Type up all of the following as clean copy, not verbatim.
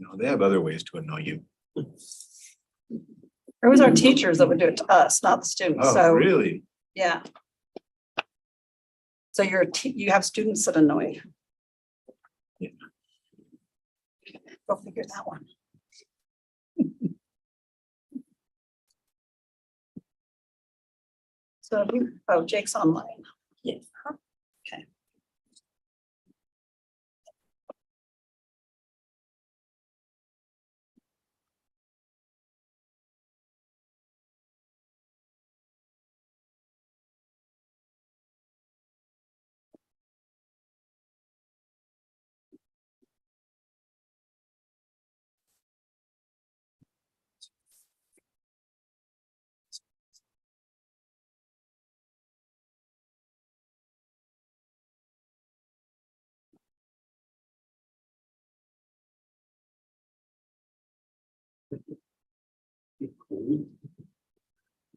No, they have other ways to annoy you. It was our teachers that would do it to us, not the students. Oh, So, really? yeah. So you have students that annoy you. Yeah. Go figure that one. So Jake's online. Yes. Okay.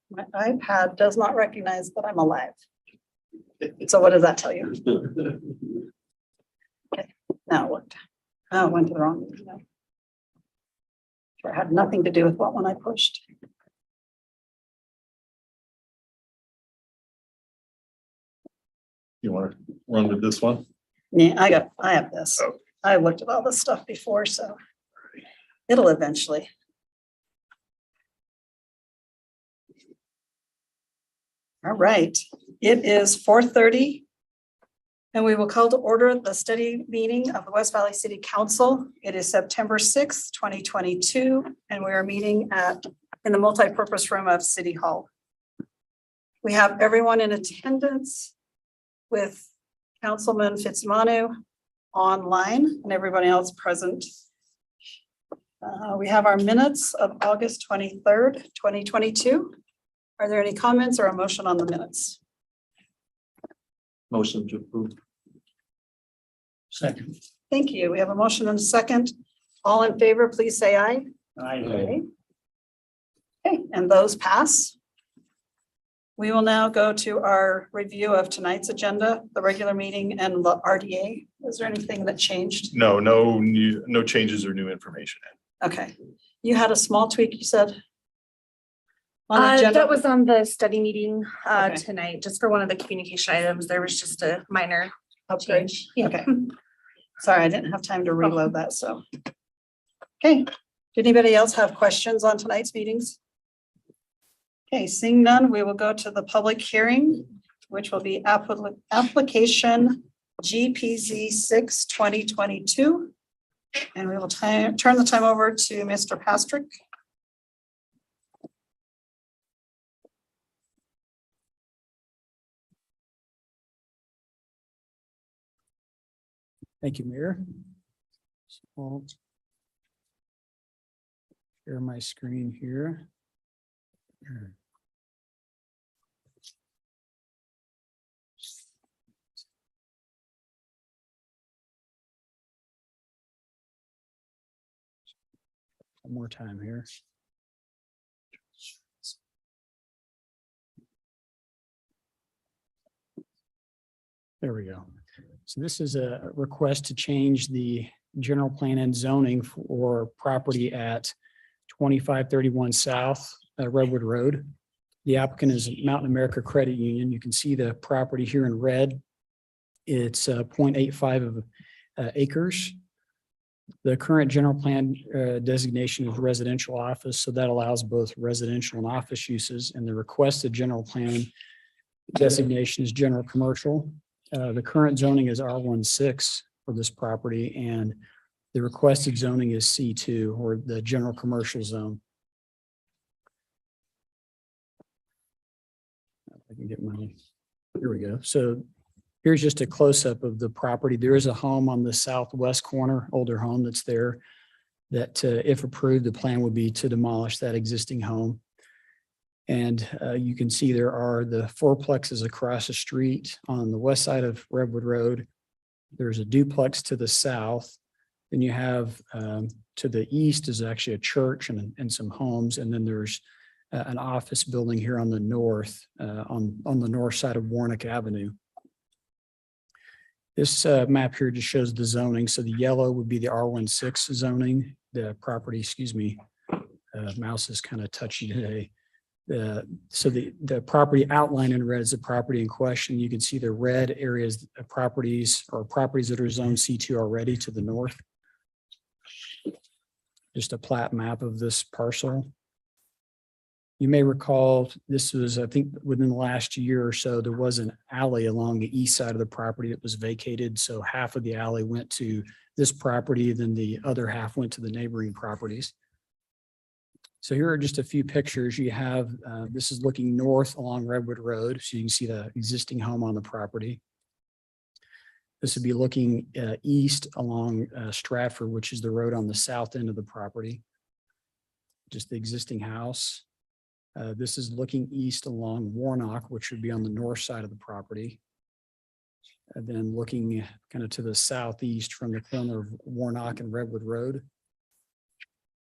My iPad does not recognize that I'm alive. So what does that tell you? Now it worked. Oh, it went to the wrong video. Sure had nothing to do with what one I pushed. You want to run with this one? Yeah, I have this. Oh. I looked at all this stuff before, so it'll eventually. All right, it is 4:30. And we will call to order the study meeting of the West Valley City Council. It is September 6th, 2022, and we are meeting in the multipurpose room of City Hall. We have everyone in attendance with Councilman Fitzmanu online and everybody else present. We have our minutes of August 23rd, 2022. Are there any comments or a motion on the minutes? Motion to approve. Second. Thank you. We have a motion and a second. All in favor, please say aye. Aye. Okay, and those pass. We will now go to our review of tonight's agenda, the regular meeting and the RDA. Is there anything that changed? No changes or new information. Okay, you had a small tweak, you said? On the agenda? That was on the study meeting Okay. tonight, just for one of the communication items. There was just a minor Upgrade. change. Okay. Sorry, I didn't have time to reload that, so. Okay, did anybody else have questions on tonight's meetings? Okay, seeing none, we will go to the public hearing, which will be application GPZ 6/2022. And we will turn the time over to Mr. Pastrick. Thank you, Mayor. So I'll share my screen here. One more time here. There we go. So this is a request to change the general plan and zoning for property at 2531 South Redwood Road. The applicant is Mountain America Credit Union. You can see the property here in red. It's 0.85 of acres. The current general plan designation is residential office, so that allows both residential and office uses. And the requested general plan designation is general commercial. The current zoning is R16 for this property, and the requested zoning is C2, or the general commercial zone. I can get my, here we go. So here's just a close-up of the property. There is a home on the southwest corner, older home that's there, that if approved, the plan would be to demolish that existing home. And you can see there are the fourplexes across the street on the west side of Redwood Road. There's a duplex to the south. Then you have to the east is actually a church and some homes. And then there's an office building here on the north, on the north side of Warnock Avenue. This map here just shows the zoning. So the yellow would be the R16 zoning, the property, excuse me. Mouse is kind of touchy today. So the property outlined in red is the property in question. You can see the red areas of properties or properties that are zone C2 already to the north. Just a plat map of this parcel. You may recall this was, I think, within the last year or so, there was an alley along the east side of the property that was vacated. So half of the alley went to this property, then the other half went to the neighboring properties. So here are just a few pictures. You have, this is looking north along Redwood Road. So you can see the existing home on the property. This would be looking east along Stratford, which is the road on the south end of the property. Just the existing house. This is looking east along Warnock, which would be on the north side of the property. And then looking kind of to the southeast from the corner of Warnock and Redwood Road.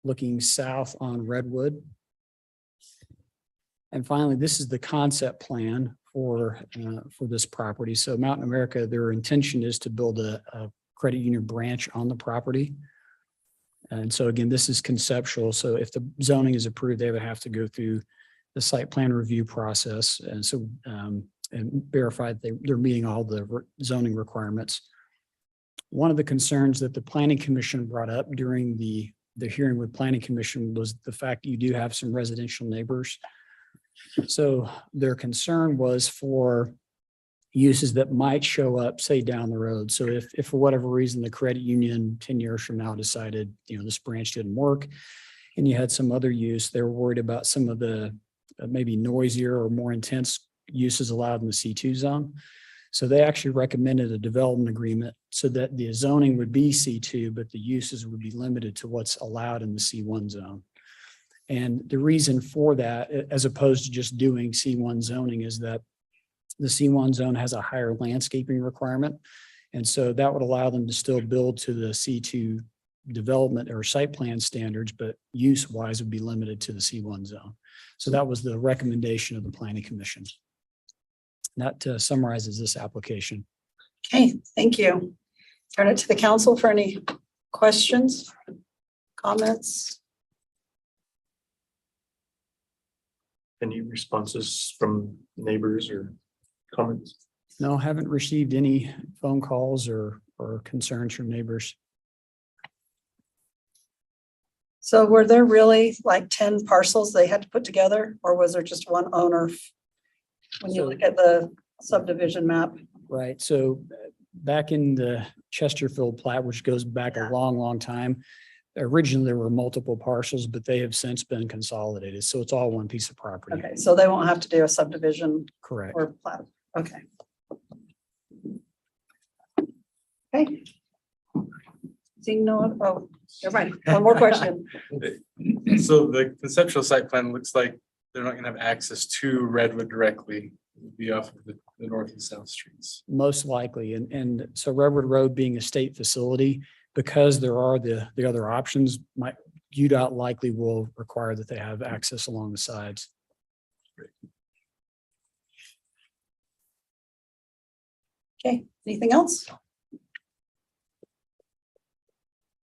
Looking south on Redwood. And finally, this is the concept plan for this property. So Mountain America, their intention is to build a credit union branch on the property. And so again, this is conceptual. So if the zoning is approved, they would have to go through the site plan review process. And so and verify that they're meeting all the zoning requirements. One of the concerns that the Planning Commission brought up during the hearing with Planning Commission was the fact that you do have some residential neighbors. So their concern was for uses that might show up, say, down the road. So if for whatever reason, the credit union 10 years from now decided, this branch didn't work and you had some other use, they were worried about some of the maybe noisier or more intense uses allowed in the C2 zone. So they actually recommended a development agreement so that the zoning would be C2, but the uses would be limited to what's allowed in the C1 zone. And the reason for that, as opposed to just doing C1 zoning, is that the C1 zone has a higher landscaping requirement. And so that would allow them to still build to the C2 development or site plan standards, but use-wise would be limited to the C1 zone. So that was the recommendation of the Planning Commission. That summarizes this application. Okay, thank you. Turn it to the council for any questions, comments. Any responses from neighbors or comments? No, haven't received any phone calls or concerns from neighbors. So were there really like 10 parcels they had to put together, or was there just one owner? When you So- look at the subdivision map, Right. So back in the Chesterfield plat, which goes back a long, long time, originally there were multiple parcels, but they have since been consolidated. So it's all one piece of property. okay, so they won't have to do a subdivision Correct. or plat, okay. Okay. Seeing no, oh, never mind, one more question. So the conceptual site plan looks like they're not gonna have access to Redwood directly. It would be off of the north and south streets. Most likely. And so Redwood Road being a state facility, because there are the other options, UDOT likely will require that they have access along the sides. Okay, anything else?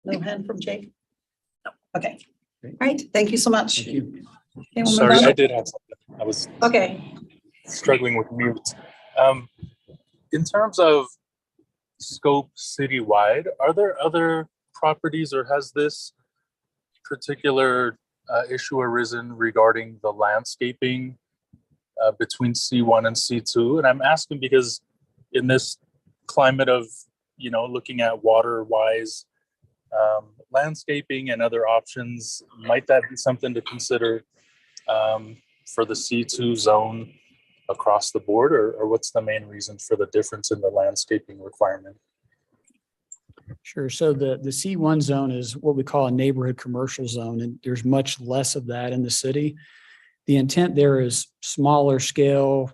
No hand from Jake? No. Okay, all right, thank you so much. Thank you. Okay, we'll move Sorry, on. I did have something. I was Okay, struggling with mute. In terms of scope citywide, are there other properties or has this particular issue arisen regarding the landscaping between C1 and C2? And I'm asking because in this climate of, looking at water-wise landscaping and other options, might that be something to consider for the C2 zone across the board, or what's the main reason for the difference in the landscaping requirement? Sure. So the C1 zone is what we call a neighborhood commercial zone, and there's much less of that in the city. The intent there is smaller scale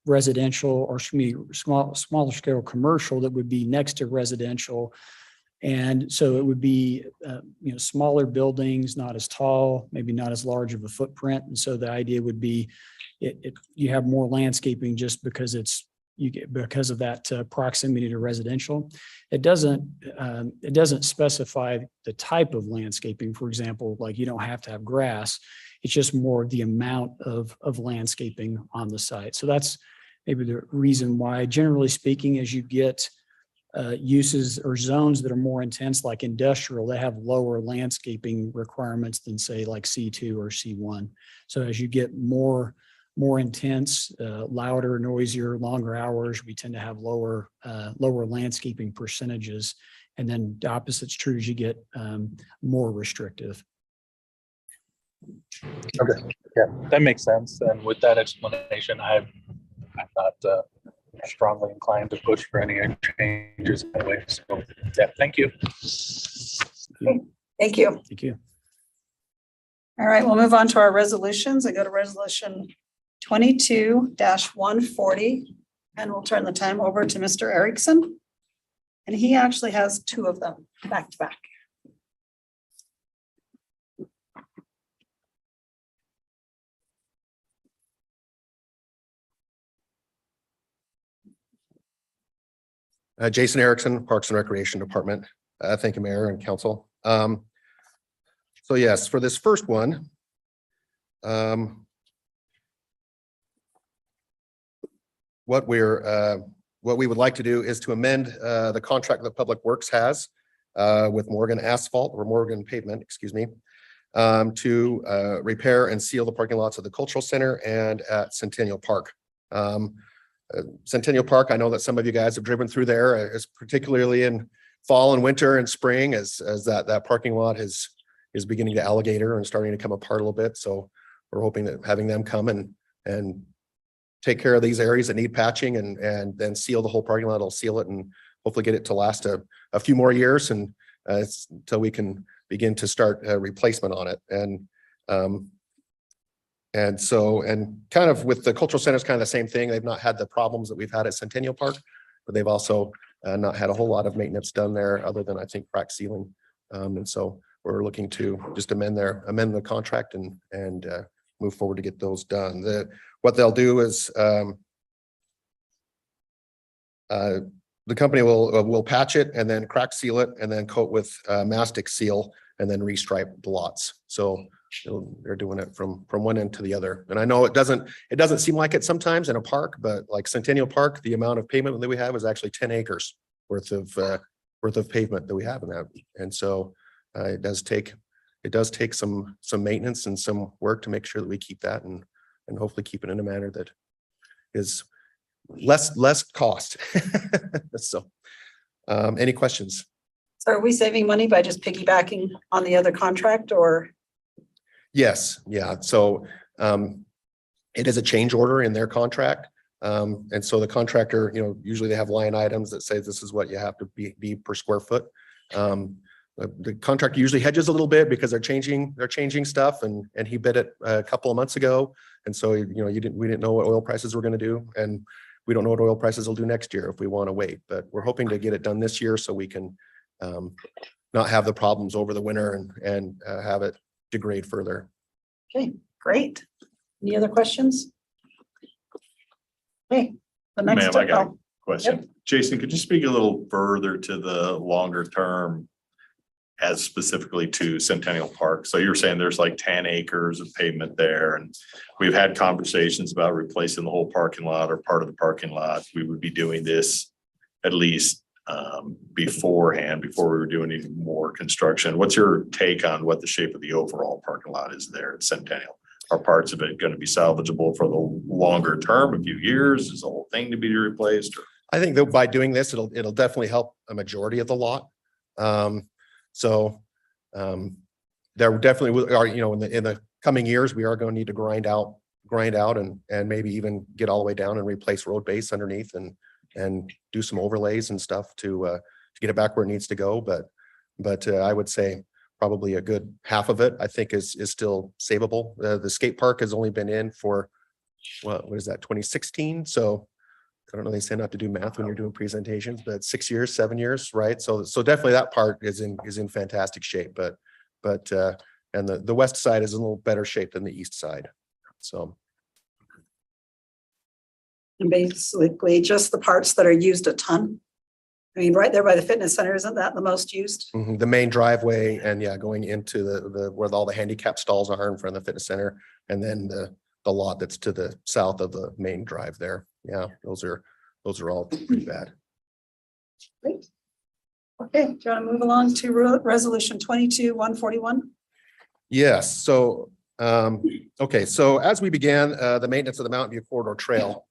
residential, or smaller scale commercial that would be next to residential. And so it would be, smaller buildings, not as tall, maybe not as large of a footprint. And so the idea would be you have more landscaping just because it's you get because of that proximity to residential. It doesn't specify the type of landscaping. For example, like you don't have to have grass. It's just more the amount of landscaping on the site. So that's maybe the reason why, generally speaking, as you get uses or zones that are more intense, like industrial, they have lower landscaping requirements than say like C2 or C1. So as you get more intense, louder, noisier, longer hours, we tend to have lower landscaping percentages. And then the opposite's true as you get more restrictive. Okay, yeah, that makes sense. And with that explanation, I'm not strongly inclined to push for any changes anyway. So, yeah, thank you. Thank you. Thank you. All right, we'll move on to our resolutions. I go to resolution 22-140, and we'll turn the time over to Mr. Erickson. And he actually has two of them back to back. Jason Erickson, Parks and Recreation Department. Thank you, Mayor and Council. So yes, for this first one, what we would like to do is to amend the contract that Public Works has with Morgan Asphalt or Morgan Pavement, excuse me, to repair and seal the parking lots of the Cultural Center and at Centennial Park. Centennial Park, I know that some of you guys have driven through there, is particularly in fall and winter and spring as that parking lot is beginning to alligator and starting to come apart a little bit. So we're hoping that having them come and take care of these areas that need patching and then seal the whole parking lot, will seal it and hopefully get it to last a few more years and until we can begin to start a replacement on it. And so kind of with the Cultural Center is kind of the same thing. They've not had the problems that we've had at Centennial Park, but they've also not had a whole lot of maintenance done there other than I think crack sealing. And so we're looking to just amend the contract and move forward to get those done. What they'll do is the company will patch it and then crack seal it and then coat with mastic seal and then restripe the lots. So they're doing it from one end to the other. And I know it doesn't seem like it sometimes in a park, but like Centennial Park, the amount of pavement that we have is actually 10 acres worth of pavement that we have in that. And so it does take some maintenance and some work to make sure that we keep that and hopefully keep it in a manner that is less cost. So any questions? So are we saving money by just piggybacking on the other contract or? Yes, yeah. So it is a change order in their contract. And so the contractor, usually they have line items that say this is what you have to be per square foot. The contractor usually hedges a little bit because they're changing stuff and he bid it a couple of months ago. And so, we didn't know what oil prices were going to do. And we don't know what oil prices will do next year if we want to wait, but we're hoping to get it done this year so we can not have the problems over the winter and have it degrade further. Okay, great. Any other questions? Okay, the next. Ma'am, I got a oh, question. Yep. Jason, could you speak a little further to the longer term as specifically to Centennial Park? So you're saying there's like 10 acres of pavement there, and we've had conversations about replacing the whole parking lot or part of the parking lot. We would be doing this at least beforehand, before we were doing any more construction. What's your take on what the shape of the overall parking lot is there at Centennial? Are parts of it going to be salvageable for the longer term, a few years? Is the whole thing to be replaced? I think that by doing this, it'll definitely help a majority of the lot. There definitely are, in the coming years, we are going to need to grind out and maybe even get all the way down and replace road base underneath and do some overlays and stuff to get it back where it needs to go. But I would say probably a good half of it, I think is still savable. The skate park has only been in for what is that, 2016? So I don't know, they say not to do math when you're doing presentations, but 6 years, 7 years, right? So definitely that part is in fantastic shape, but and the west side is in a little better shape than the east side. So And basically just the parts that are used a ton. I mean, right there by the fitness center, isn't that the most used? Mhm, the main driveway and yeah, going into the where all the handicap stalls are in front of the fitness center. And then the lot that's to the south of the main drive there. Yeah, those are all pretty bad. Great. Okay, do you want to move along to resolution 22-141? Yes, so, okay, so as we began, the maintenance of the Mountain View Corridor Trail,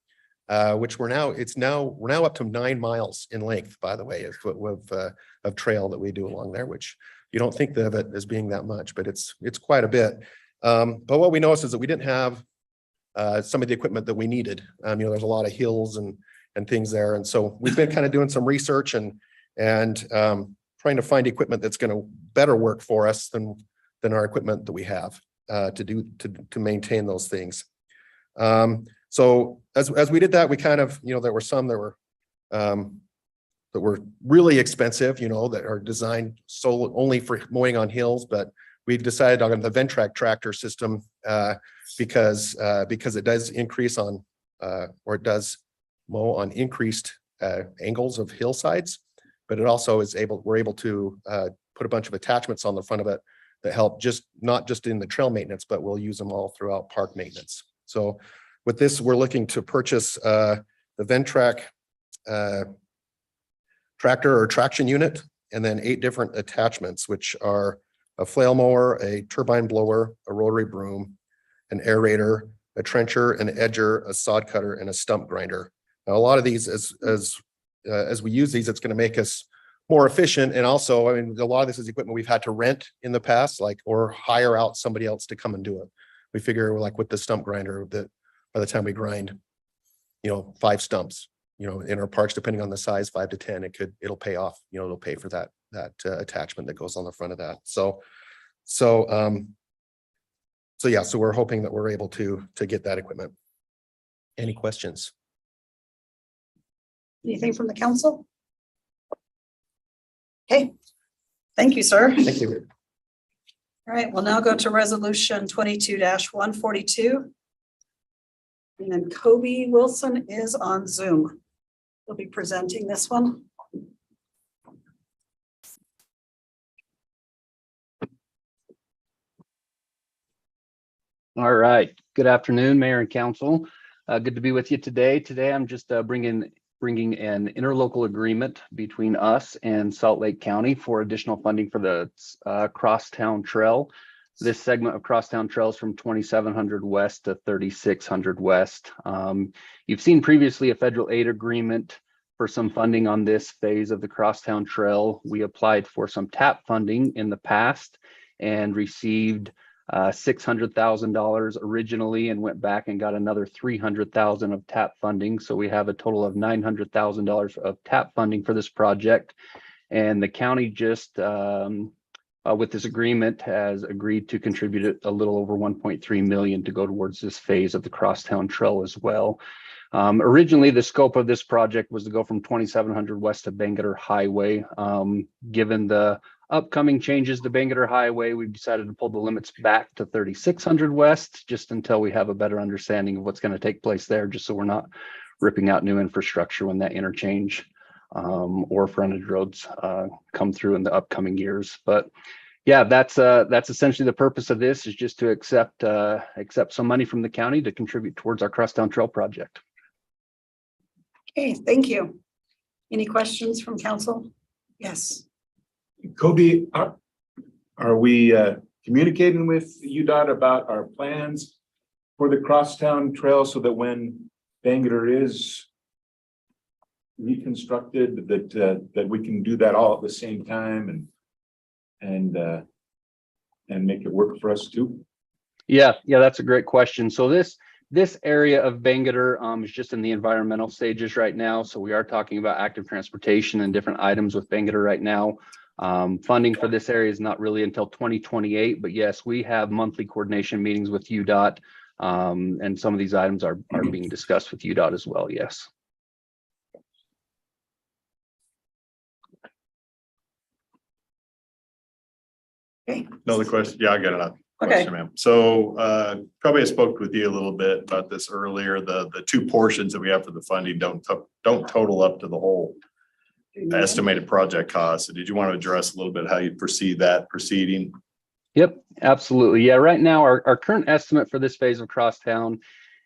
which we're now up to 9 miles in length, by the way, of trail that we do along there, which you don't think of it as being that much, but it's quite a bit. But what we noticed is that we didn't have some of the equipment that we needed. There's a lot of hills and things there. And so we've been kind of doing some research and trying to find equipment that's going to better work for us than our equipment that we have to maintain those things. So as we did that, we kind of, there were some that were really expensive, that are designed only for mowing on hills, but we decided on the Ventrac tractor system because it does increase on or it does mow on increased angles of hillsides, but it also we're able to put a bunch of attachments on the front of it that help not just in the trail maintenance, but we'll use them all throughout park maintenance. So with this, we're looking to purchase the Ventrac tractor or traction unit, and then 8 different attachments, which are a flail mower, a turbine blower, a rotary broom, an aerator, a trencher, an edger, a sod cutter, and a stump grinder. Now, a lot of these, as we use these, it's going to make us more efficient. And also, I mean, a lot of this is equipment we've had to rent in the past, or hire out somebody else to come and do it. We figure like with the stump grinder that by the time we grind, 5 stumps, in our parks, depending on the size, 5 to 10, it'll pay off, it'll pay for that attachment that goes on the front of that. So we're hoping that we're able to get that equipment. Any questions? Anything from the council? Okay, thank you, sir. Thank you. All right, we'll now go to resolution 22-142. And then Kobe Wilson is on Zoom. He'll be presenting this one. All right. Good afternoon, Mayor and Council. Good to be with you today. Today, I'm just bringing an interlocal agreement between us and Salt Lake County for additional funding for the Crosstown Trail. This segment of Crosstown Trail is from 2700 West to 3600 West. You've seen previously a federal aid agreement for some funding on this phase of the Crosstown Trail. We applied for some TAP funding in the past and received $600,000 originally and went back and got another $300,000 of TAP funding. So we have a total of $900,000 of TAP funding for this project. And the county just, with this agreement, has agreed to contribute a little over 1.3 million to go towards this phase of the Crosstown Trail as well. Originally, the scope of this project was to go from 2700 West to Bangerter Highway. Given the upcoming changes to Bangerter Highway, we've decided to pull the limits back to 3600 West just until we have a better understanding of what's going to take place there, just so we're not ripping out new infrastructure when that interchange or frontage roads come through in the upcoming years. But yeah, that's essentially the purpose of this, is just to accept some money from the county to contribute towards our Crosstown Trail project. Okay, thank you. Any questions from council? Yes. Kobe, are we communicating with UDOT about our plans for the Crosstown Trail so that when Bangerter is reconstructed, that we can do that all at the same time and make it work for us too? Yeah, that's a great question. So this area of Bangerter is just in the environmental stages right now. So we are talking about active transportation and different items with Bangerter right now. Funding for this area is not really until 2028, but yes, we have monthly coordination meetings with UDOT, and some of these items are being discussed with UDOT as well. Yes. Okay. Another question? Yeah, I got it. Okay, Question, ma'am. So probably I spoke with you a little bit about this earlier. The two portions that we have for the funding don't total up to the whole estimated project cost. So did you want to address a little bit how you foresee that proceeding? Yep, absolutely. Yeah, right now, our current estimate for this phase of Crosstown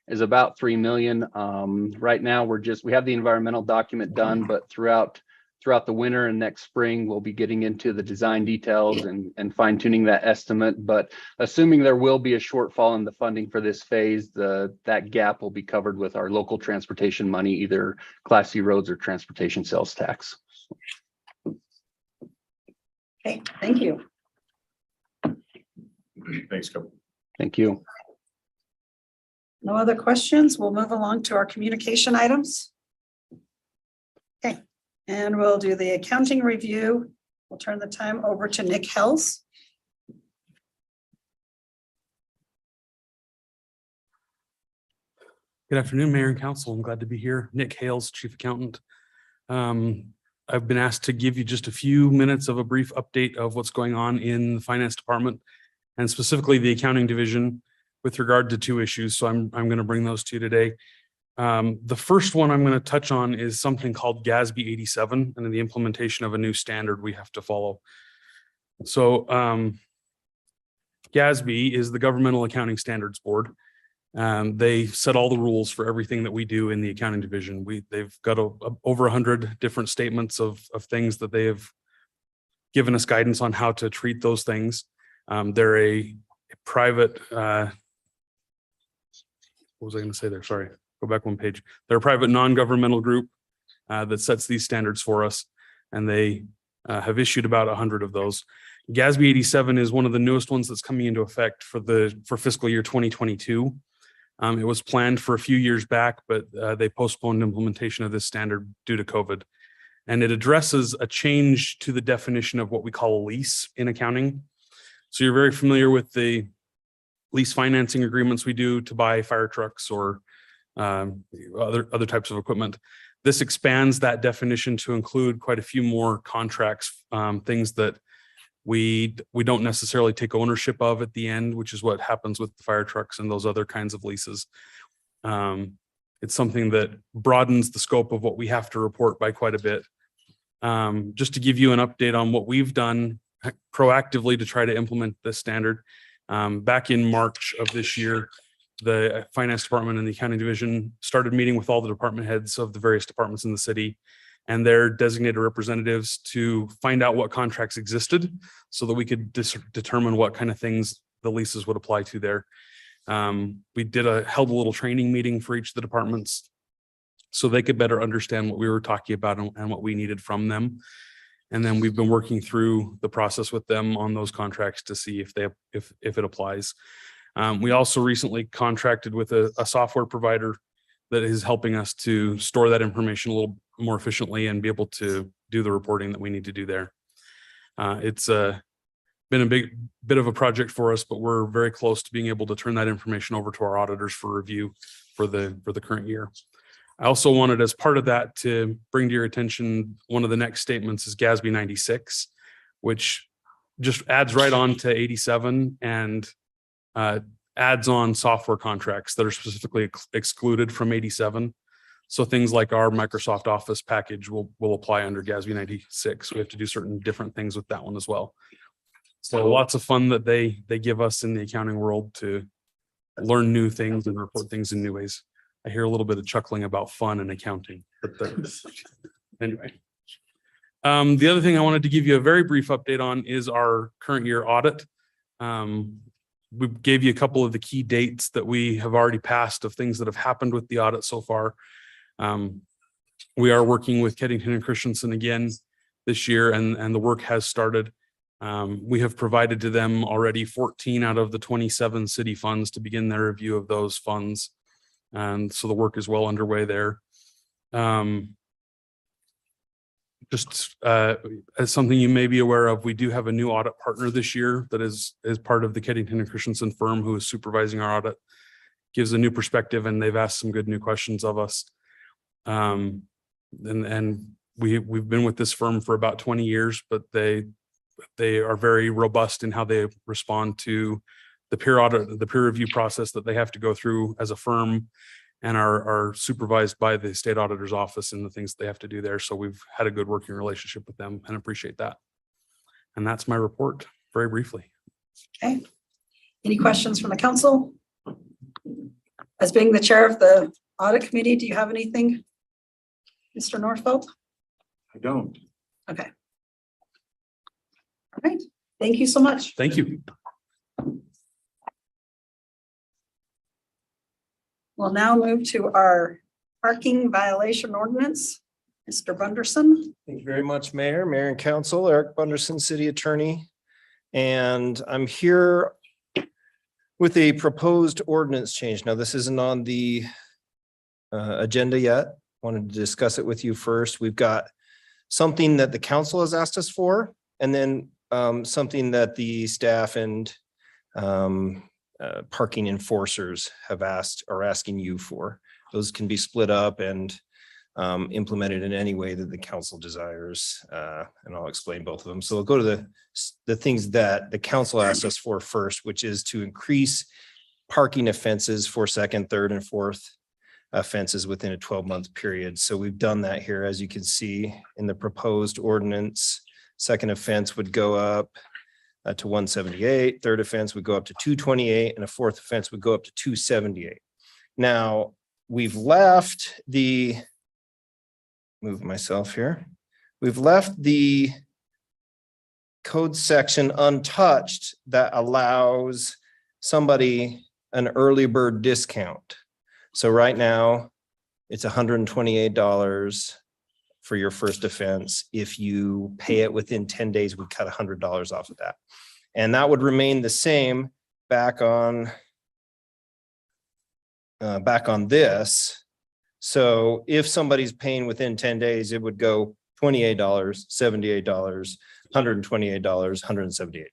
is about 3 million. Right now, we have the environmental document done, but throughout the winter and next spring, we'll be getting into the design details and fine tuning that estimate. But assuming there will be a shortfall in the funding for this phase, that gap will be covered with our local transportation money, either Class C roads or transportation sales tax. okay, thank you. Thanks, Coach. Thank you. No other questions? We'll move along to our communication items. Okay, and we'll do the accounting review. We'll turn the time over to Nick Hells. Good afternoon, Mayor and Council. I'm glad to be here. Nick Hales, Chief Accountant. I've been asked to give you just a few minutes of a brief update of what's going on in the Finance Department and specifically the Accounting Division with regard to two issues. So I'm going to bring those to you today. The first one I'm going to touch on is something called GASB 87 and the implementation of a new standard we have to follow. So GASB is the Governmental Accounting Standards Board. They set all the rules for everything that we do in the accounting division. They've got over 100 different statements of things that they have given us guidance on how to treat those things. They're a private, what was I going to say there? Sorry, go back one page. They're a private non-governmental group that sets these standards for us, and they have issued about 100 of those. GASB 87 is one of the newest ones that's coming into effect for fiscal year 2022. It was planned for a few years back, but they postponed implementation of this standard due to COVID. And it addresses a change to the definition of what we call a lease in accounting. So you're very familiar with the lease financing agreements we do to buy fire trucks or other types of equipment. This expands that definition to include quite a few more contracts, things that we don't necessarily take ownership of at the end, which is what happens with the fire trucks and those other kinds of leases. It's something that broadens the scope of what we have to report by quite a bit. Just to give you an update on what we've done proactively to try to implement this standard. Back in March of this year, the Finance Department and the Accounting Division started meeting with all the department heads of the various departments in the city and their designated representatives to find out what contracts existed so that we could determine what kind of things the leases would apply to there. We held a little training meeting for each of the departments so they could better understand what we were talking about and what we needed from them. And then we've been working through the process with them on those contracts to see if it applies. We also recently contracted with a software provider that is helping us to store that information a little more efficiently and be able to do the reporting that we need to do there. It's been a bit of a project for us, but we're very close to being able to turn that information over to our auditors for review for the current year. I also wanted, as part of that, to bring to your attention, one of the next statements is GASB 96, which just adds right on to 87 and adds on software contracts that are specifically excluded from 87. So things like our Microsoft Office package will apply under GASB 96. We have to do certain different things with that one as well. So lots of fun that they give us in the accounting world to learn new things and report things in new ways. I hear a little bit of chuckling about fun and accounting, but anyway. The other thing I wanted to give you a very brief update on is our current year audit. We gave you a couple of the key dates that we have already passed of things that have happened with the audit so far. We are working with Keddington and Christensen again this year, and the work has started. We have provided to them already 14 out of the 27 city funds to begin their review of those funds. And so the work is well underway there. Just as something you may be aware of, we do have a new audit partner this year that is part of the Keddington and Christensen firm who is supervising our audit. Gives a new perspective, and they've asked some good new questions of us. And we've been with this firm for about 20 years, but they are very robust in how they respond to the peer audit, the peer review process that they have to go through as a firm and are supervised by the state auditor's office and the things they have to do there. So we've had a good working relationship with them and appreciate that. And that's my report, very briefly. Okay. Any questions from the council? As being the chair of the audit committee, do you have anything? Mr. Norfeld? I don't. Okay. All right. Thank you so much. Thank you. We'll now move to our parking violation ordinance. Mr. Bunderson. Thank you very much, Mayor and Council. Eric Bunderson, City Attorney. And I'm here with a proposed ordinance change. Now, this isn't on the agenda yet. Wanted to discuss it with you first. We've got something that the council has asked us for, and then something that the staff and parking enforcers are asking you for. Those can be split up and implemented in any way that the council desires. And I'll explain both of them. So we'll go to the things that the council asked us for first, which is to increase parking offenses for second, third, and fourth offenses within a 12-month period. So we've done that here, as you can see in the proposed ordinance. Second offense would go up to 178, third offense would go up to 228, and a fourth offense would go up to 278. Now, we've left the, move myself here. We've left the code section untouched that allows somebody an early bird discount. So right now, it's $128 for your first offense. If you pay it within 10 days, we cut $100 off of that. And that would remain the same back on this. So if somebody's paying within 10 days, it would go $28, $78, $128, $178.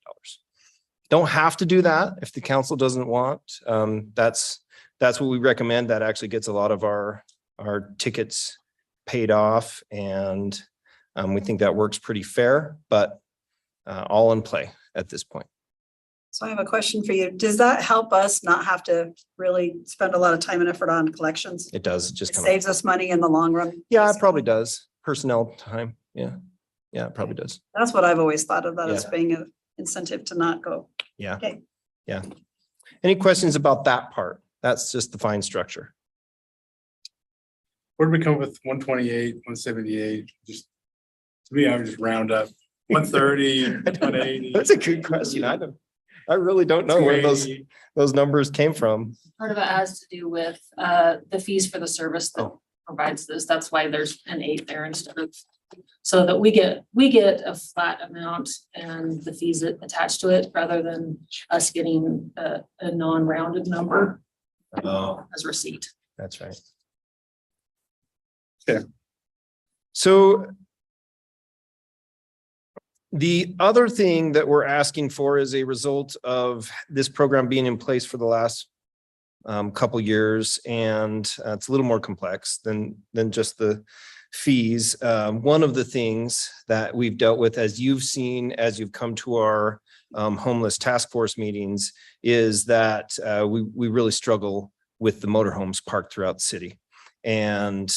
Don't have to do that if the council doesn't want. That's what we recommend. That actually gets a lot of our tickets paid off, and we think that works pretty fair, but all in play at this point. So I have a question for you. Does that help us not have to really spend a lot of time and effort on collections? It does It just come. saves us money in the long run. Yeah, it probably does. Personnel time. Yeah. Yeah, it probably does. That's what I've always thought of that as Yeah. being an incentive to not go. Yeah. Okay. Yeah. Any questions about that part? That's just the fine structure. Where did we come with 128, 178? Just, to me, I would just round up 130, 180. That's a good question. I really don't know where those numbers came from. Part of it has to do with the fees for the service that Oh. provides this. That's why there's an 8 there instead of, so that we get a flat amount and the fees attached to it rather than us getting a non-rounded number as receipt. That's right. Okay. So the other thing that we're asking for is a result of this program being in place for the last couple years, and it's a little more complex than just the fees. One of the things that we've dealt with, as you've seen, as you've come to our homeless task force meetings, is that we really struggle with the motorhomes parked throughout the city. And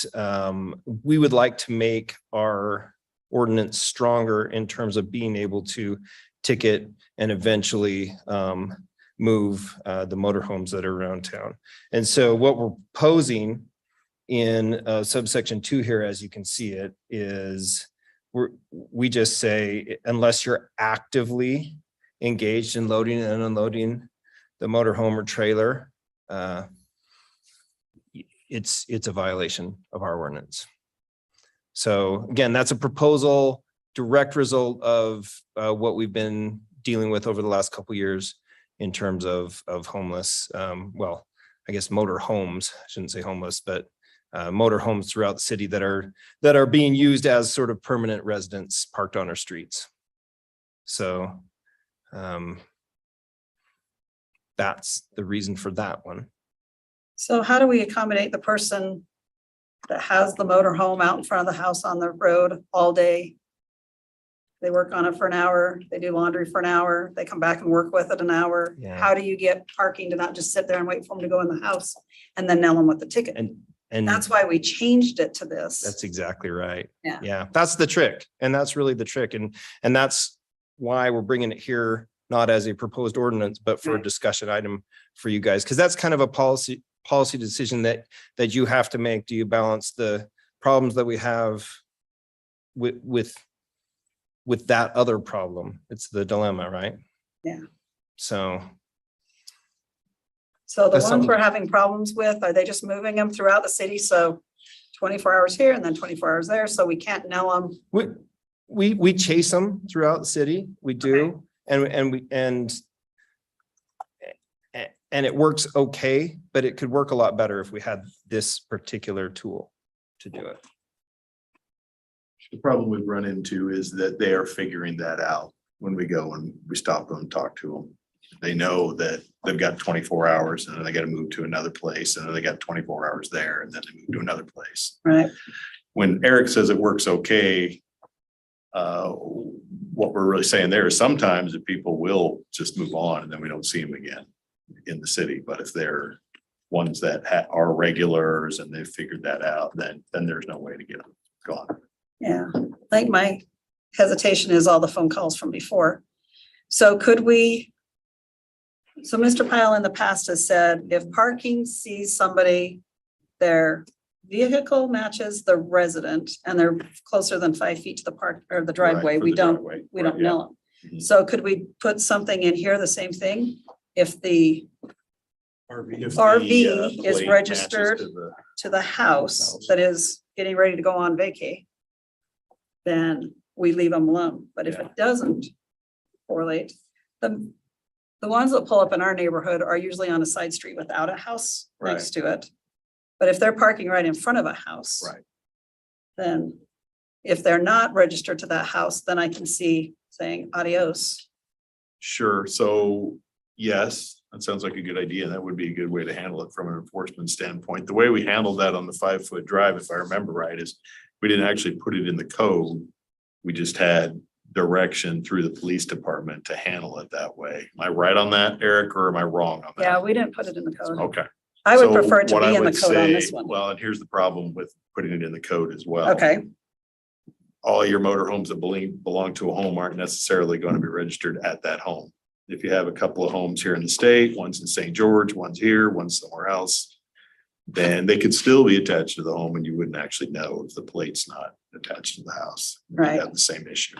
we would like to make our ordinance stronger in terms of being able to ticket and eventually move the motorhomes that are around town. And so what we're posing in subsection 2 here, as you can see it, is we just say, unless you're actively engaged in loading and unloading the motorhome or trailer, it's a violation of our ordinance. So again, that's a proposal, direct result of what we've been dealing with over the last couple of years in terms of homeless, well, I guess motor homes, I shouldn't say homeless, but motor homes throughout the city that are being used as sort of permanent residents parked on our streets. So that's the reason for that one. So how do we accommodate the person that has the motor home out in front of the house on the road all day? They work on it for an hour, they do laundry for an hour, they come back and work with it an hour. Yeah. How do you get parking to not just sit there and wait for them to go in the house and then nail them with the ticket? And That's why we changed it to this. that's exactly right. Yeah. Yeah, that's the trick. And that's really the trick. And that's why we're bringing it here, not as a proposed ordinance, but for a Right. discussion item for you guys. Because that's kind of a policy decision that you have to make. Do you balance the problems that we have with that other problem? It's the dilemma, right? Yeah. So So the That's ones something- we're having problems with, are they just moving them throughout the city? So 24 hours here and then 24 hours there, so we can't nail them. we chase them throughout the city. We do. And it works okay, but it could work a lot better if we had this particular tool to do it. The problem we've run into is that they are figuring that out when we go and we stop them and talk to them. They know that they've got 24 hours and then they got to move to another place and then they got 24 hours there and then they move to another place. Right. When Eric says it works okay, what we're really saying there is sometimes the people will just move on and then we don't see them again in the city. But if they're ones that are regulars and they've figured that out, then there's no way to get them gone. Yeah, I think my hesitation is all the phone calls from before. So could we? So Mr. Pyle in the past has said, if parking sees somebody, their vehicle matches the resident and they're closer than 5 feet to the park or the driveway, Right, for we the don't driveway. we Right, don't yeah. nail them. Mhm. So could we put something in here, the same thing? If the If RV the, is plate matches registered to to the house that is getting ready to go on vacay, then we leave them alone. But if Yeah. it doesn't correlate, the ones that pull up in our neighborhood are usually on a side street without a house next to it. But if they're parking right in front of a house. Right. Then if they're not registered to that house, then I can see saying adios. Sure, so yes, that sounds like a good idea. That would be a good way to handle it from an enforcement standpoint. The way we handled that on the 5-foot drive, if I remember right, is we didn't actually put it in the code. We just had direction through the police department to handle it that way. Am I right on that, Eric, or am I wrong on that? Yeah, we didn't put it in the code. Okay. I would So prefer it to what I be in the would code on say- this one. Well, and here's the problem with putting it in the code as well. Okay, All your motorhomes that belong to a home aren't necessarily going to be registered at that home. If you have a couple of homes here in the state, one's in St. George, one's here, one's somewhere else, then they could still be attached to the home and you wouldn't actually know if the plate's not attached to the house. You'd Right. have the same issue.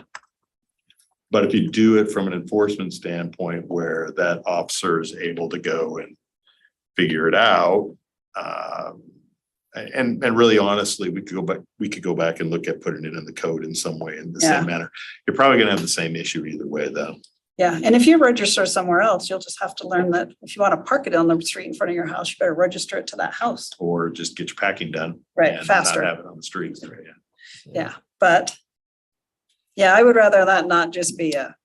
But if you do it from an enforcement standpoint where that officer is able to go and figure it out, and really honestly, we could go back and look at putting it in the code in some way in the Yeah. same manner. You're probably gonna have the same issue either way, though. yeah, and if you register somewhere else, you'll just have to learn that if you want to park it on the street in front of your house, you better register it to that house. Or just get your packing done. Right, and not faster. Have it on the streets. Right, yeah. Yeah, but yeah, I would rather that not just be a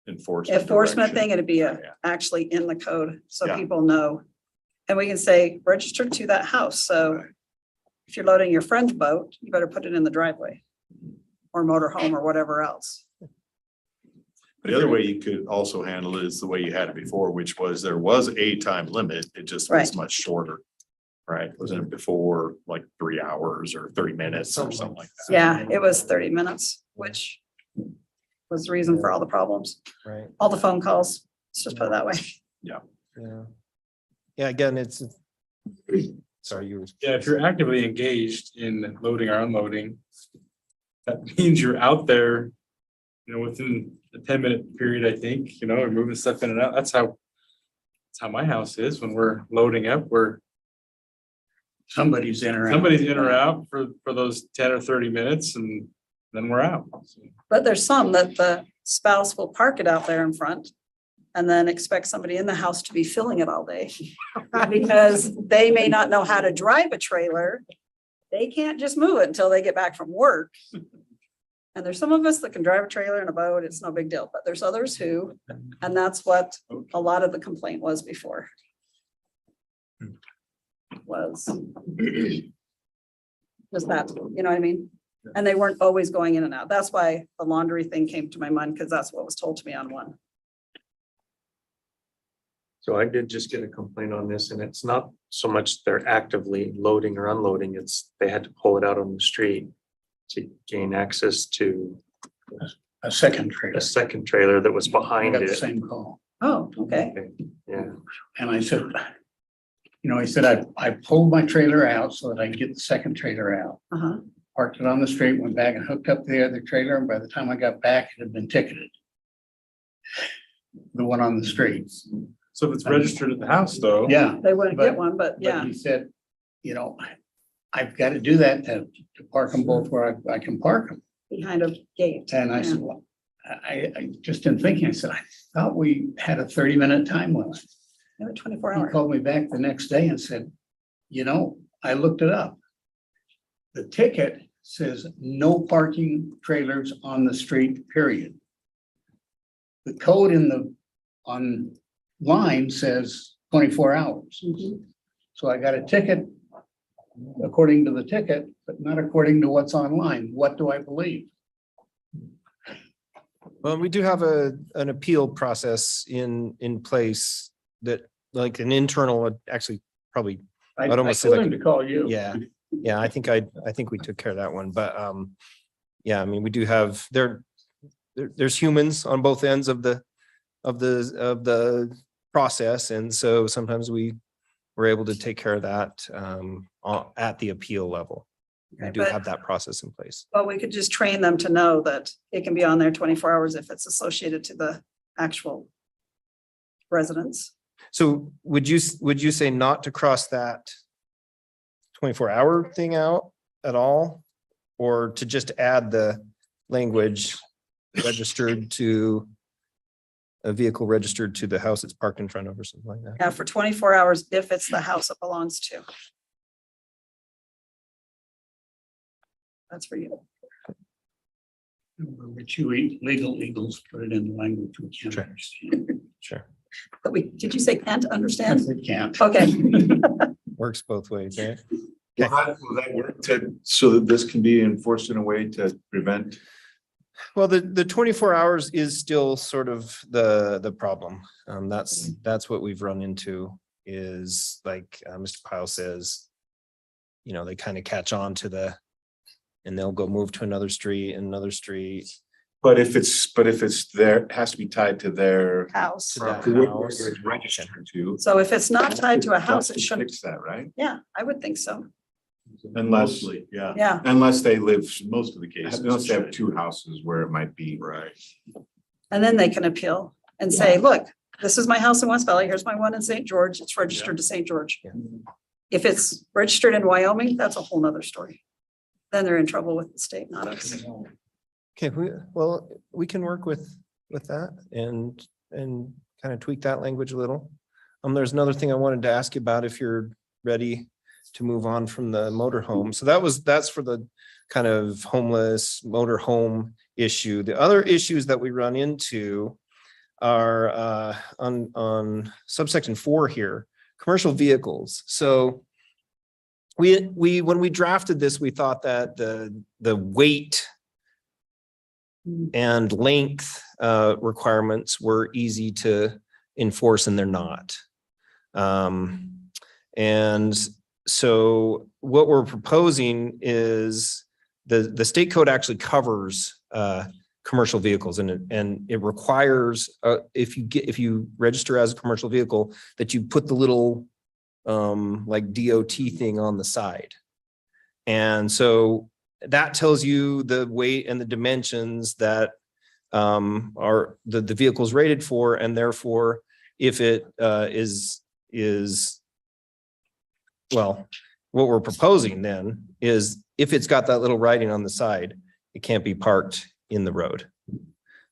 enforcement direction. thing, it'd be Yeah. actually in the code, so Yeah. people know. And we can say register to that house, so Right. if you're loading your friend's boat, you better put it in the driveway. Or motorhome or whatever else. The other way you could also handle it is the way you had it before, which was there was a time limit. It just was Right. much shorter. Right? Wasn't it before like 3 hours or 30 minutes or something like that? Yeah, it was 30 minutes, which was the reason for all the problems, Right. all the phone calls, let's just put it that way. Yeah. Yeah, again, sorry, you were. Yeah, if you're actively engaged in loading or unloading, that means you're out there, within a 10-minute period, I think, or moving stuff in and out. That's how my house is when we're loading up. Somebody's in or out. Somebody's in or out for those 10 or 30 minutes and then we're out. But there's some that the spouse will park it out there in front and then expect somebody in the house to be filling it all day. Because they may not know how to drive a trailer. They can't just move it until they get back from work. And there's some of us that can drive a trailer and a boat, it's no big deal, but there's others who, and that's what a lot of the complaint was before. Was that, you know what I mean? And they weren't always going in and out. That's why the laundry thing came to my mind, because that's what was told to me on one. So I did just get a complaint on this, and it's not so much they're actively loading or unloading, it's they had to pull it out on the street to gain access to A second trailer. a second trailer that was I behind got the it. same call. Oh, okay. Yeah, And I said, he said, I pulled my trailer out so that I can get the second trailer out. Uh-huh. Parked it on the street, went back and hooked up the other trailer, and by the time I got back, it had been ticketed. The one on the street. So if it's registered at the house though. Yeah. They wouldn't But- get one, but yeah. He said, I've got to do that to park them both where I can park them. Behind a gate. And I said, well, I just in thinking, I said, I thought we had a 30-minute time limit. They were 24 He hours. called me back the next day and said, I looked it up. The ticket says no parking trailers on the street, period. The code online says 24 hours. Mhm. So I got a ticket according to the ticket, but not according to what's online. What do I believe? Well, we do have an appeal process in place that like an internal, actually probably, I I'd almost say told like him to call you. yeah. Yeah, I think we took care of that one, but yeah, I mean, we do have there's humans on both ends of the process. And so sometimes we're able to take care of that at the appeal level. We Okay, do but- have that process in place. Well, we could just train them to know that it can be on there 24 hours if it's associated to the actual residents. So would you say not to cross that 24-hour thing out at all? Or to just add the language registered to a vehicle registered to the house it's parked in front of or something like that? Yeah, for 24 hours if it's the house it belongs to. That's for you. But you legal eagles put it in the language we can't understand. Sure. But did you say can't understand? They can't. Okay. Works both ways, right? Will that work so that this can be enforced in a way to prevent? Well, the 24 hours is still sort of the problem. That's what we've run into is like Mr. Pyle says, they kind of catch on to and they'll go move to another street and another street. But if it's there, it has to be tied to their. House. To that to where house. it's registered to. So if it's not tied to a house, it Just shouldn't. Fix that, right? Yeah, I would think so. Unless, Yeah. unless they live, most of the cases, unless they have two houses where it might be. Right. And then they can appeal and say, look, this is my house in West Valley. Here's my one in St. George. It's registered to St. George. Yeah. If it's registered in Wyoming, that's a whole nother story. Then they're in trouble with the state, not us. Okay, we can work with that and kind of tweak that language a little. There's another thing I wanted to ask you about if you're ready to move on from the motorhome. So that's for the kind of homeless motorhome issue. The other issues that we run into are on subsection 4 here, commercial vehicles. So when we drafted this, we thought that the weight and length requirements were easy to enforce, and they're not. And so what we're proposing is the state code actually covers commercial vehicles, and it requires if you register as a commercial vehicle that you put the little like DOT thing on the side. And so that tells you the weight and the dimensions that are the vehicle's rated for, and therefore if it is well, what we're proposing then is if it's got that little writing on the side, it can't be parked in the road.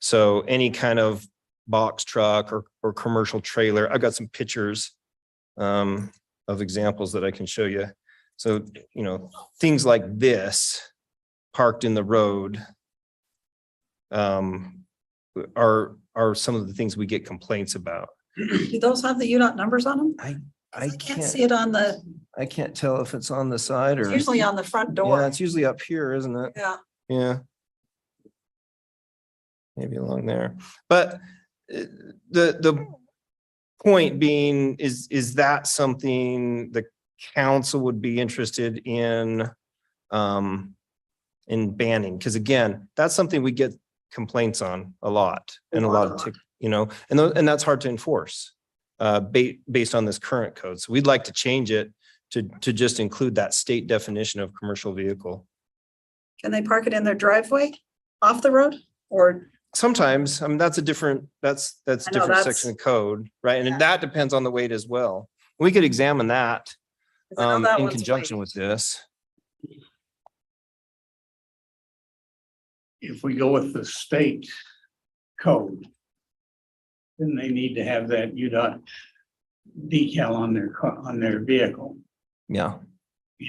So any kind of box truck or commercial trailer, I've got some pictures of examples that I can show you. So, things like this parked in the road are some of the things we get complaints about. Do those have the UDOT numbers on them? I Can't see it on the, I can't tell if it's on the side it's or, usually on the front yeah, door. it's usually up here, isn't it? Yeah. Yeah. Maybe along there, but the point being is that something the council would be interested in banning? Because again, that's something we get complaints on a lot and a lot of, you know, and that's hard to enforce based on this current code. So we'd like to change it to just include that state definition of commercial vehicle. Can they park it in their driveway off the road or? Sometimes, I mean, that's a different, that's I know, different that's- section of code, right? Yeah. And that depends on the weight as well. We could examine that 'Cause I know that in one's conjunction weight. with this. If we go with the state code, then they need to have that UDOT decal on on their vehicle. Yeah,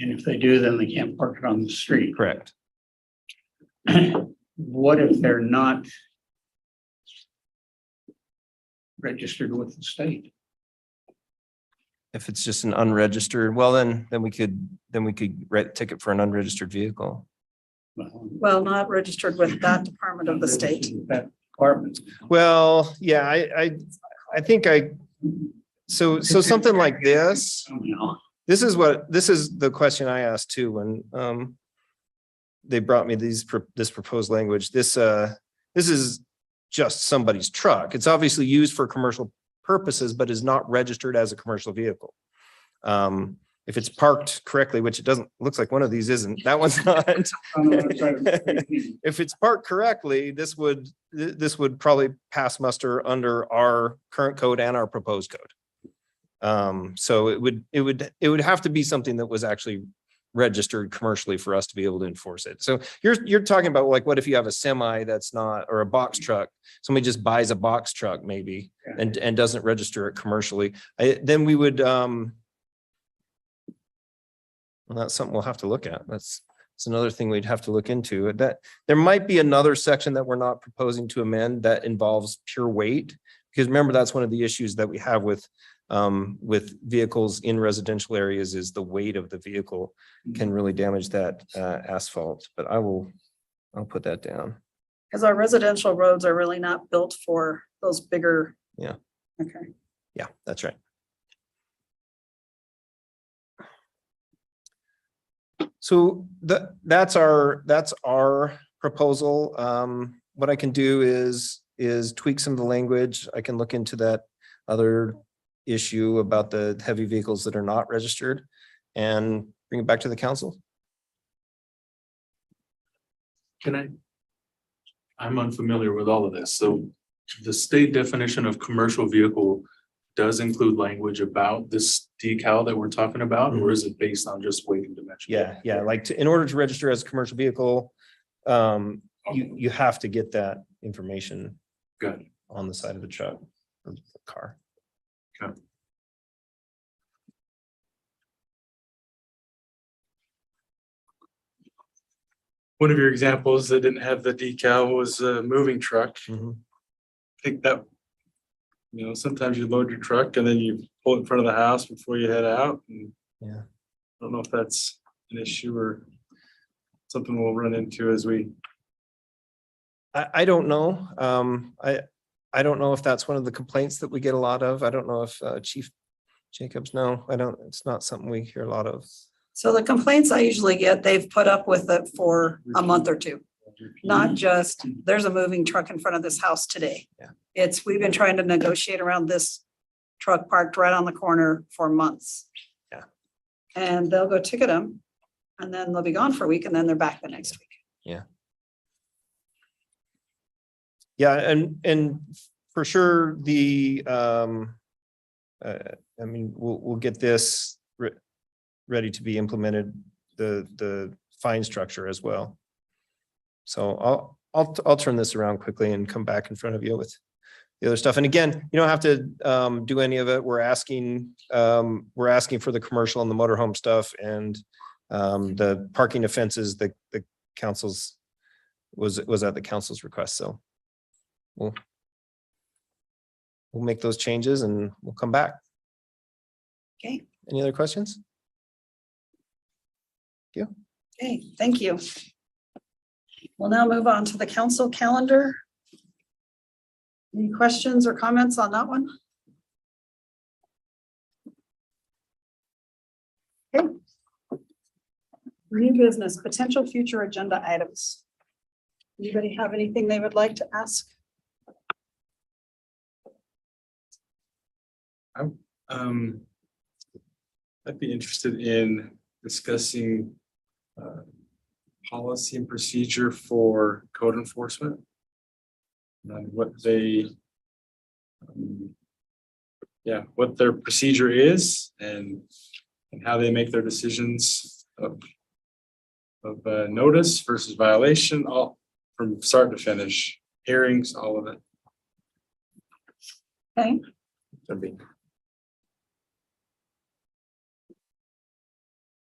And if they do, then they can't park it on the street. correct. What if they're not registered with the state? If it's just an unregistered, well, then we could write a ticket for an unregistered vehicle. Well, not registered with that department of the state. That department. Well, yeah, I think so something like this, this is the question I asked too, when they brought me this proposed language. This is just somebody's truck. It's obviously used for commercial purposes, but is not registered as a commercial vehicle. If it's parked correctly, which it doesn't, looks like one of these isn't, that one's not. If it's parked correctly, this would probably pass muster under our current code and our proposed code. So it would have to be something that was actually registered commercially for us to be able to enforce it. So you're talking about like, what if you have a semi that's not, or a box truck, somebody just buys a box truck maybe and doesn't register it commercially, then we would, well, that's something we'll have to look at. That's another thing we'd have to look into. That there might be another section that we're not proposing to amend that involves pure weight. Because remember, that's one of the issues that we have with vehicles in residential areas is the weight of the vehicle can really damage that asphalt. But I'll put that down. Because our residential roads are really not built for those bigger. Yeah. Okay. Yeah, that's right. So that's our proposal. What I can do is tweak some of the language. I can look into that other issue about the heavy vehicles that are not registered and bring it back to the council. I'm unfamiliar with all of this, so the state definition of commercial vehicle does include language about this decal that we're talking about, or is it based on just weight and dimension? Yeah, like in order to register as a commercial vehicle, you have to get that information Good. on the side of the truck or the car. Okay. One of your examples that didn't have the decal was a moving truck. Mm-hmm. I think that, you know, sometimes you load your truck and then you pull it in front of the house before you head out. And yeah, I don't know if that's an issue or something we'll run into as we. I don't know. I don't know if that's one of the complaints that we get a lot of. I don't know if Chief Jacobs, no, it's not something we hear a lot of. So the complaints I usually get, they've put up with it for a month or two. Not just, there's a moving truck in front of this house today. Yeah. We've been trying to negotiate around this truck parked right on the corner for months. Yeah. And they'll go ticket them and then they'll be gone for a week and then they're back the next week. Yeah. Yeah, and for sure, I mean, we'll get this ready to be implemented, the fine structure as well. So I'll turn this around quickly and come back in front of you with the other stuff. And again, you don't have to do any of it. We're asking for the commercial and the motorhome stuff and the parking offenses, the council's was at the council's request. So we'll make those changes and we'll come back. Okay, Any other questions? okay, thank you. We'll now move on to the council calendar. Any questions or comments on that one? Okay. New business, potential future agenda items. Anybody have anything they would like to ask? I'd be interested in discussing policy and procedure for code enforcement. And what they what their procedure is and how they make their decisions of notice versus violation, all from start to finish, hearings, all of it. Okay,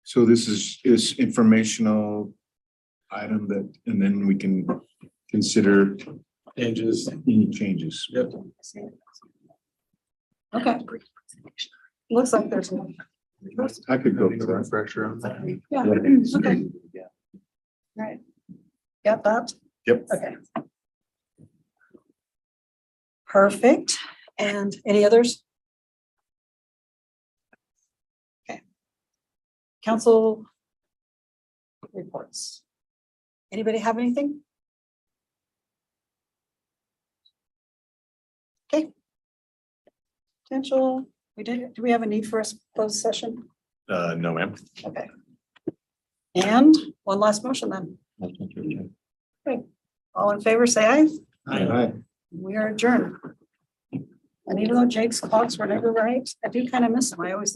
So this is informational item that, and then we can consider Changes. any changes. Yep. okay. Looks like there's one. I could go for that. Refresher on that. Yeah, okay. Right. Got that? Yep. Okay. Perfect. And any others? Okay. Council reports. Anybody have anything? Okay. Potential, do we have a need for a closed session? No, ma'am. Okay. And one last motion then. Okay. All in favor, say aye. Aye. We are adjourned. And even though Jake's clocks were never right, I do kind of miss him. I always